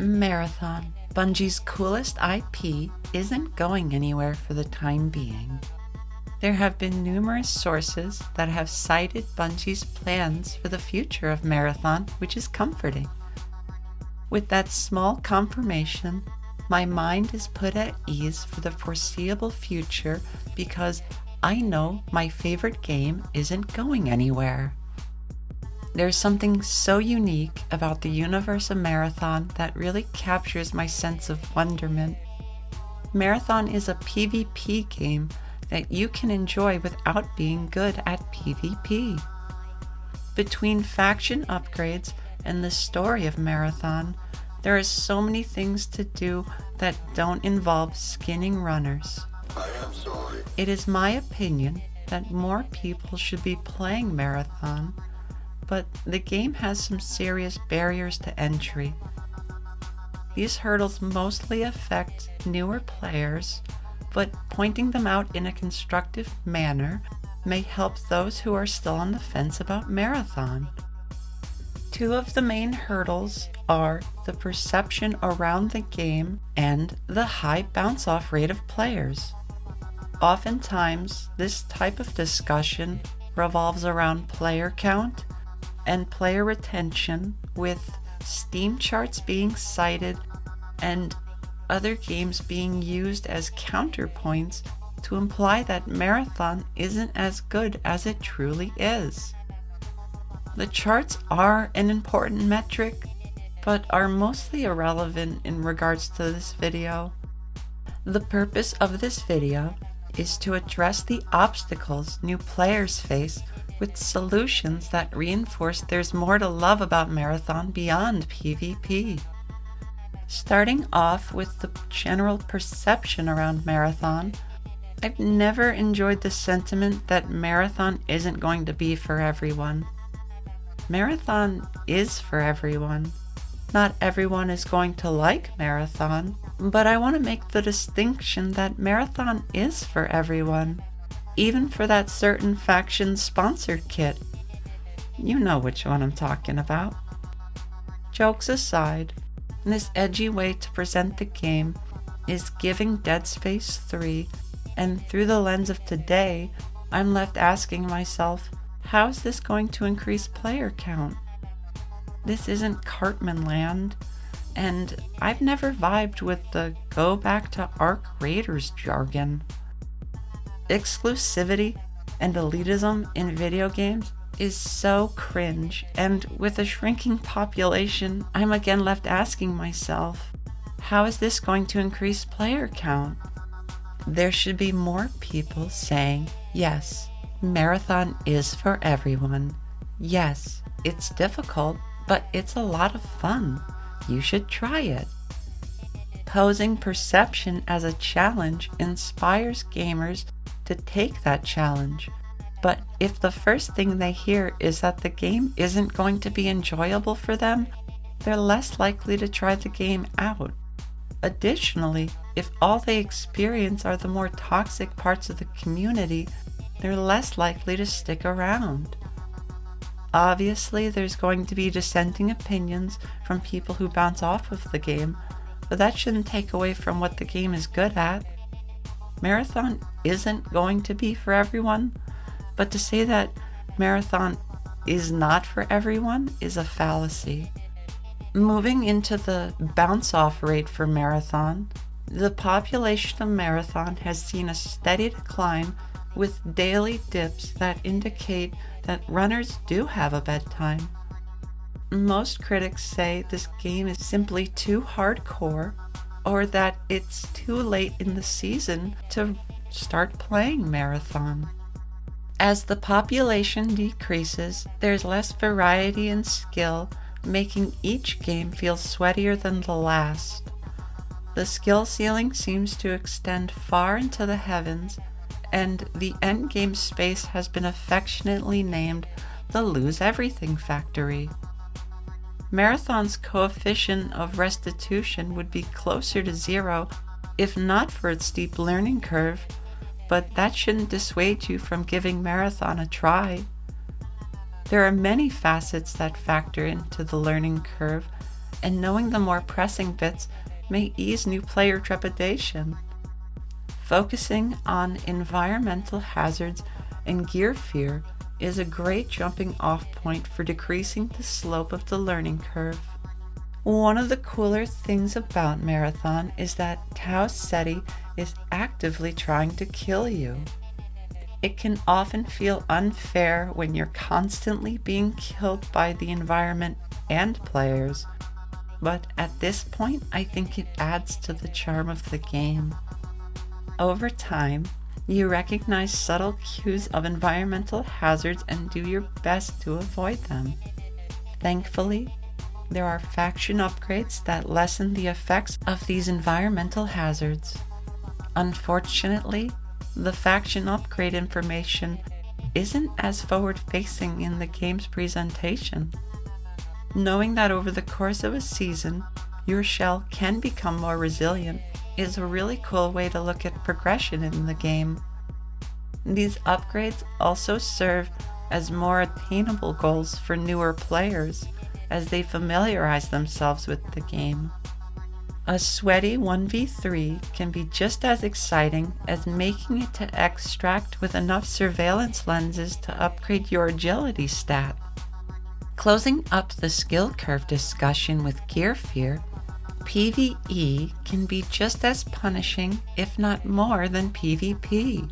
Marathon, Bungie's coolest IP, isn't going anywhere for the time being. There have been numerous sources that have cited Bungie's plans for the future of Marathon, which is comforting. With that small confirmation, my mind is put at ease for the foreseeable future because I know my favorite game isn't going anywhere. There's something so unique about the universe of Marathon that really captures my sense of wonderment. Marathon is a PvP game that you can enjoy without being good at PvP. Between faction upgrades and the story of Marathon, there are so many things to do that don't involve skinning runners. I am sorry. It is my opinion that more people should be playing Marathon, but the game has some serious barriers to entry. These hurdles mostly affect newer players, but pointing them out in a constructive manner may help those who are still on the fence about Marathon. Two of the main hurdles are the perception around the game and the high bounce-off rate of players. Oftentimes, this type of discussion revolves around player count and player retention, with Steam charts being cited and other games being used as counterpoints to imply that Marathon isn't as good as it truly is. The charts are an important metric, but are mostly irrelevant in regards to this video. The purpose of this video is to address the obstacles new players face with solutions that reinforce there's more to love about Marathon beyond PvP. Starting off with the general perception around Marathon, I've never enjoyed the sentiment that Marathon isn't going to be for everyone. Marathon is for everyone. Not everyone is going to like Marathon, but I want to make the distinction that Marathon is for everyone. Even for that certain faction sponsored kit. You know which one I'm talking about. Jokes aside, this edgy way to present the game is giving Dead Space 3, and through the lens of today, I'm left asking myself, how is this going to increase player count? This isn't Cartman land, and I've never vibed with the go back to Arc Raiders jargon. Exclusivity and elitism in video games is so cringe, and with a shrinking population, I'm again left asking myself, how is this going to increase player count? There should be more people saying, yes, Marathon is for everyone. Yes, it's difficult, but it's a lot of fun. You should try it. Posing perception as a challenge inspires gamers to take that challenge. But if the first thing they hear is that the game isn't going to be enjoyable for them, they're less likely to try the game out. Additionally, if all they experience are the more toxic parts of the community, they're less likely to stick around. Obviously, there's going to be dissenting opinions from people who bounce off of the game, but that shouldn't take away from what the game is good at. Marathon isn't going to be for everyone, but to say that Marathon is not for everyone is a fallacy. Moving into the bounce-off rate for Marathon, the population of Marathon has seen a steady decline with daily dips that indicate that runners do have a bedtime. Most critics say this game is simply too hardcore, or that it's too late in the season to start playing Marathon. As the population decreases, there's less variety and skill, making each game feel sweatier than the last. The skill ceiling seems to extend far into the heavens, and the endgame space has been affectionately named the Lose Everything Factory. Marathon's coefficient of restitution would be closer to 0 if not for its steep learning curve, but that shouldn't dissuade you from giving Marathon a try. There are many facets that factor into the learning curve, and knowing the more pressing bits may ease new player trepidation. Focusing on environmental hazards and gear fear is a great jumping off point for decreasing the slope of the learning curve. One of the cooler things about Marathon is that Tau Ceti is actively trying to kill you. It can often feel unfair when you're constantly being killed by the environment and players, but at this point I think it adds to the charm of the game. Over time, you recognize subtle cues of environmental hazards and do your best to avoid them. Thankfully, there are faction upgrades that lessen the effects of these environmental hazards. Unfortunately, the faction upgrade information isn't as forward-facing in the game's presentation. Knowing that over the course of a season, your shell can become more resilient is a really cool way to look at progression in the game. These upgrades also serve as more attainable goals for newer players as they familiarize themselves with the game. A sweaty 1v3 can be just as exciting as making it to extract with enough surveillance lenses to upgrade your agility stat. Closing up the skill curve discussion with gear fear, PvE can be just as punishing, if not more, than PvP.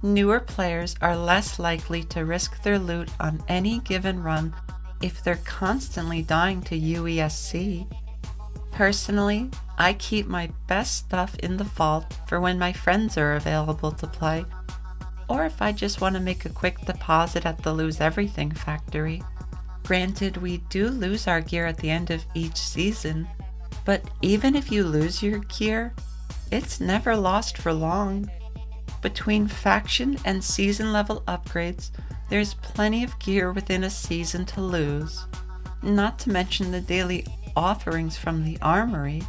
Newer players are less likely to risk their loot on any given run if they're constantly dying to UESC. Personally, I keep my best stuff in the vault for when my friends are available to play, or if I just want to make a quick deposit at the Lose Everything factory. Granted, we do lose our gear at the end of each season, but even if you lose your gear, it's never lost for long. Between faction and season level upgrades, there's plenty of gear within a season to lose, not to mention the daily offerings from the armory.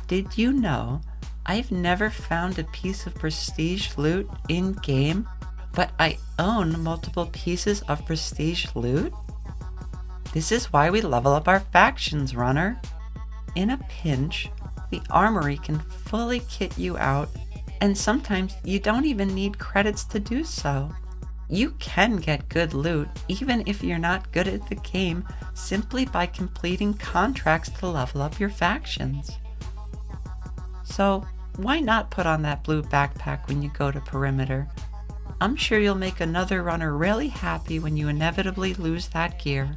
Did you know I've never found a piece of prestige loot in-game, but I own multiple pieces of prestige loot? This is why we level up our factions, runner. In a pinch, the armory can fully kit you out, and sometimes you don't even need credits to do so. You can get good loot even if you're not good at the game simply by completing contracts to level up your factions. So why not put on that blue backpack when you go to Perimeter? I'm sure you'll make another runner really happy when you inevitably lose that gear.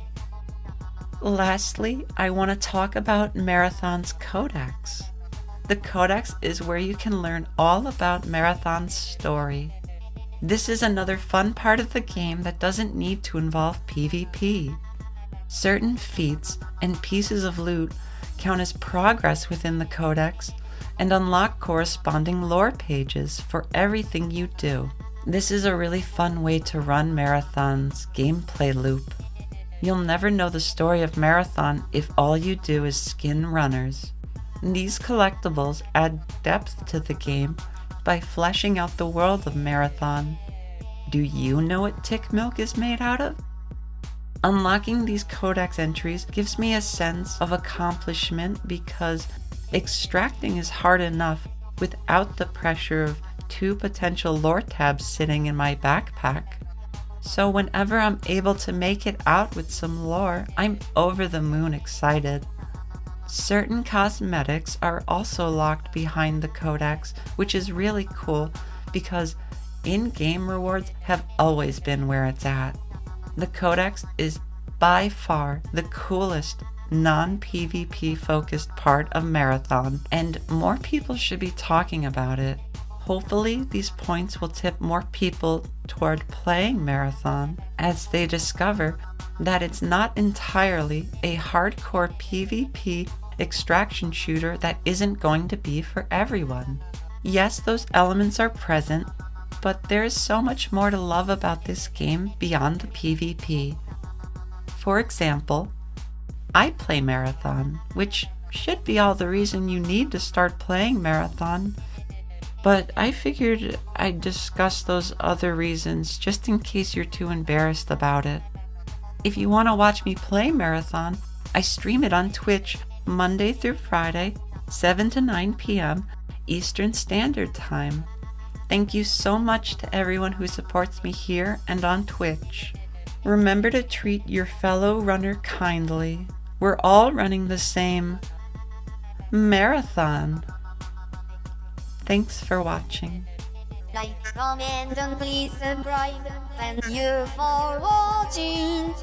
Lastly, I want to talk about Marathon's Codex. The Codex is where you can learn all about Marathon's story. This is another fun part of the game that doesn't need to involve PvP. Certain feats and pieces of loot count as progress within the Codex and unlock corresponding lore pages for everything you do. This is a really fun way to run Marathon's gameplay loop. You'll never know the story of Marathon if all you do is skin runners. These collectibles add depth to the game by fleshing out the world of Marathon. Do you know what tick milk is made out of? Unlocking these codex entries gives me a sense of accomplishment because extracting is hard enough without the pressure of 2 potential lore tabs sitting in my backpack. So whenever I'm able to make it out with some lore, I'm over the moon excited. Certain cosmetics are also locked behind the codex, which is really cool because in-game rewards have always been where it's at. The codex is by far the coolest non-PvP focused part of Marathon, and more people should be talking about it. Hopefully, these points will tip more people toward playing Marathon as they discover that it's not entirely a hardcore PvP extraction shooter that isn't going to be for everyone. Yes, those elements are present, but there is so much more to love about this game beyond the PvP. For example, I play Marathon, which should be all the reason you need to start playing Marathon, but I figured I'd discuss those other reasons just in case you're too embarrassed about it. If you want to watch me play Marathon, I stream it on Twitch Monday through Friday, 7 to 9 p.m. Eastern Standard Time. Thank you so much to everyone who supports me here and on Twitch. Remember to treat your fellow runner kindly. We're all running the same marathon. Thanks for watching. Like, comment, and please subscribe. Thank you for watching.